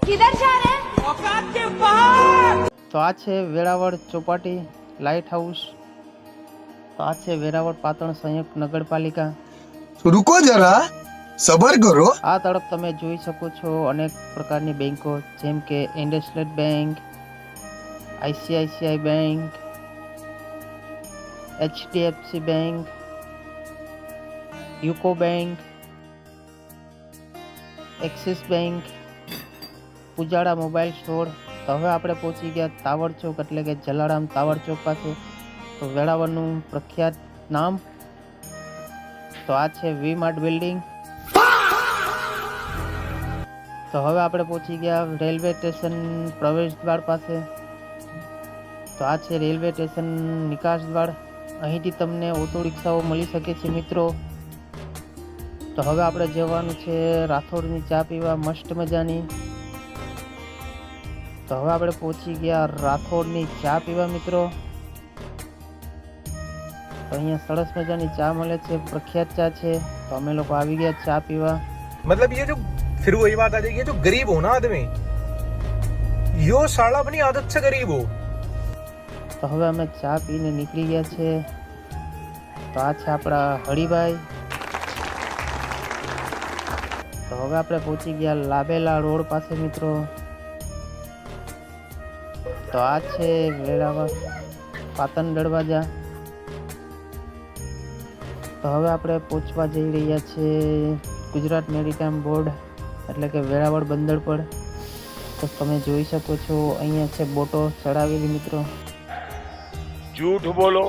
किधर जा रहे हैं? औकात के बाहर। તો આ છે વેરાવળ ચોપાટી લાઇટ હાઉસ. તો આ છે વેરાવળ પાટણ સંયુક્ત નગરપાલિકા. रुको जरा सबर करो. આ તરફ તમે જોઈ શકો છો અનેક પ્રકારની બેંકો, જેમ કે IndusInd bank, ICICI bank, HDFC bank, UCO bank, Axis bank, Ujala mobile store. તો હવે આપણે પહોંચી ગયા તાવડ ચોક, એટલે કે જલારામ તાવડ ચોક પાસે. તો વેરાવળનું પ્રખ્યાત નામ. તો આ છે વી માર્ટ બિલ્ડિંગ. તો હવે આપણે પહોંચી ગયા રેલવે સ્ટેશન પ્રવેશ દ્વાર પાસે. તો આ છે રેલવે સ્ટેશન નિકાસ દ્વાર. અહીંથી તમને ઓટો રિક્ષાઓ મળી શકે છે મિત્રો. તો હવે આપણે જવાનું છે રાઠોડની ચા પીવા, મસ્ત મજાની. તો હવે આપણે પહોંચી ગયા રાઠોડની ચા પીવા મિત્રો. તો અહીંયા સરસ મજાની ચા મળે છે, પ્રખ્યાત ચા છે. તો અમે લોકો આવી ગયા ચા પીવા. मतलब ये जो फिर वही बात आ जाएगी, जो गरीब हो ना आदमी, यो साला अपनी आदत से गरीब हो. તો હવે અમે ચા પીને નીકળી ગયા છે. તો આ છે આપણા હરિભાઈ. તો હવે આપણે પહોંચી ગયા લાબેલા રોડ પાસે મિત્રો. તો આ છે વેરાવળ પાટણ દરવાજા. તો હવે આપણે પહોંચવા જઈ રહ્યા છીએ ગુજરાત મેરીટાઈમ બોર્ડ, એટલે કે વેરાવળ બંદર પર. તો તમે જોઈ શકો છો અહીંયા છે બોટો ચડાવેલી મિત્રો. झूठ बोलो.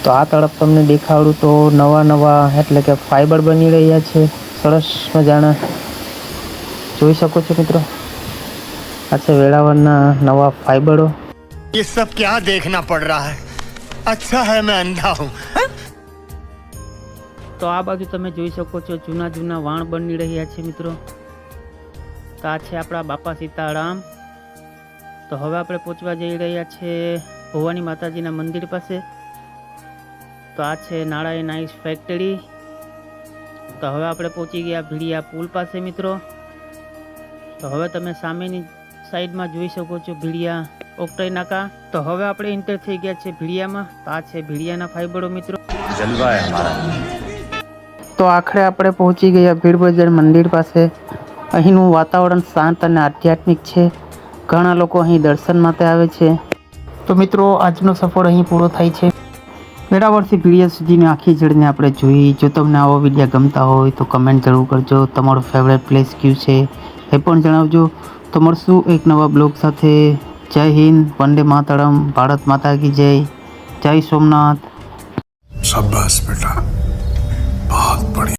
તો આ તરફ તમને દેખાડું તો નવા એટલે કે ફાઈબર બની રહ્યા છે, સરસ મજાના. જોઈ શકો છો મિત્રો, આ છે વેરાવળના નવા ફાઈબરો. ये सब क्या देखना पड़ रहा है? अच्छा है मैं अंधा हूँ. તો આ બાજુ તમે જોઈ શકો છો જૂના વાણ બની રહ્યા છે મિત્રો. તો આ છે આપણા બાપા સીતારામ. તો હવે આપણે પહોંચવા જઈ રહ્યા છે ભવાની માતાજીના મંદિર પાસે. તો આ છે નારાયણ આઈસ ફેક્ટરી. તો હવે આપણે પહોંચી ગયા ભીડિયા પુલ પાસે મિત્રો. તો હવે તમે સામેની સાઈડમાં જોઈ શકો છો ભીડિયા ઓક્ટાઈ નાકા. તો હવે આપણે એન્ટર થઈ ગયા છે ભીડિયામાં. તો આ છે ભીડિયાના ફાઈબરો મિત્રો. जलवा है हमारा. તો આખરે આપણે પહોંચી ગયા ભીડ બજાર મંદિર પાસે. અહીંનું વાતાવરણ શાંત અને આધ્યાત્મિક છે. ઘણા લોકો અહીં દર્શન માટે આવે છે. તો મિત્રો, આજનો સફર અહીં પૂરો થાય છે. વેરાવળથી ભીડિયા સુધીની આખી જર્ની આપણે જોઈ. જો તમને આવો વિડીયો ગમતા હોય તો કમેન્ટ જરૂર કરજો. તમારો ફેવરેટ પ્લેસ કયું છે એ પણ જણાવજો. તો મળશું એક નવા બ્લોગ સાથે. જય હિન્દ, વંદે માતરમ, ભારત માતા કી જય, જય સોમનાથ. शाबाश बेटा, बहुत बढ़िया.